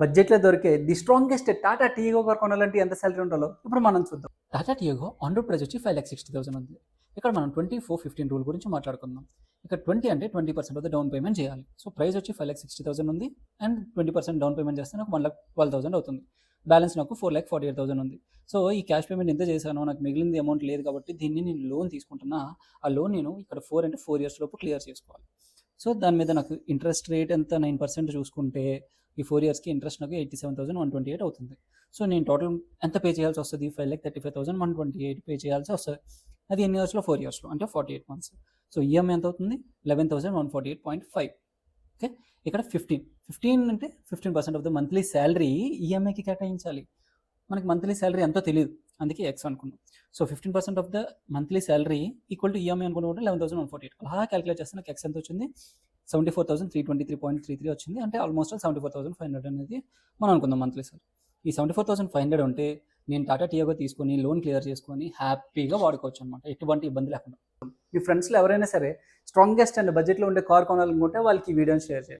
బడ్జెట్లో దొరికే the strongest Tata Tiago car కొనాలంటే ఎంత సాలరీ ఉండాలో ఇప్పుడు మనం చూద్దాం. Tata Tiago on road price వచ్చి 5,60,000 ఉంది. ఇక్కడ మనం 24/15 రూల్ గురించి మాట్లాడుకుందాం. ఇక్కడ 20 అంటే 20% ఆఫ్ ద డౌన్ పేమెంట్ చేయాలి. సో ప్రైస్ వచ్చి 5,60,000 ఉంది అండ్ 20% డౌన్ పేమెంట్ చేస్తే నాకు 1,12,000 అవుతుంది. బ్యాలెన్స్ నాకు 4,48,000 ఉంది. సో ఈ క్యాష్ పేమెంట్ ఎంత చేశానో నాకు మిగిలింది అమౌంట్ లేదు కాబట్టి దీన్ని నేను లోన్ తీసుకుంటున్నా. ఆ లోన్ నేను ఇక్కడ 4 అంటే 4 ఇయర్స్ లోపు క్లియర్ చేసుకోవాలి. సో దాని మీద నాకు ఇంట్రెస్ట్ రేట్ ఎంత 9% చూసుకుంటే ఈ 4 ఇయర్స్కి ఇంట్రెస్ట్ నాకు 87,128 అవుతుంది. సో నేను టోటల్ ఎంత పే చేయాల్సి వస్తుంది? 5,35,128 పే చేయాల్సి వస్తుంది. అది ఎన్ని ఇయర్స్లో? 4 ఇయర్స్లో, అంటే 48 months. సో ఈఎంఐ ఎంత అవుతుంది? 11,148.5. ఓకే, ఇక్కడ 15 అంటే 15% ఆఫ్ ద మంత్లీ శాలరీ ఈఎంఐకి కేటాయించాలి. మనకి మంత్లీ శాలరీ ఎంతో తెలియదు, అందుకే ఎక్స్ అనుకున్నాం. So 15% of the monthly salary equal to EMI అనుకున్నప్పుడు 11,148. అలా క్యాలిక్యులేట్ చేస్తే నాకు ఎక్స్ ఎంత వచ్చింది? 74,323.33 వచ్చింది. అంటే ఆల్మోస్ట్ 74,500 అనేది మనం అనుకుందాం మంత్లీ సార్. ఈ 74,500 ఉంటే నేను టాటా టియాగో తీసుకొని లోన్ క్లియర్ చేసుకొని హ్యాపీగా వాడుకోవచ్చు అనమాట, ఎటువంటి ఇబ్బంది లేకుండా. మీ ఫ్రెండ్స్లో ఎవరైనా సరే స్ట్రాంగెస్ట్ అండ్ బడ్జెట్లో ఉండే కార్ కొనాలనుకుంటే వాళ్ళకి ఈ వీడియోని షేర్ చేయండి.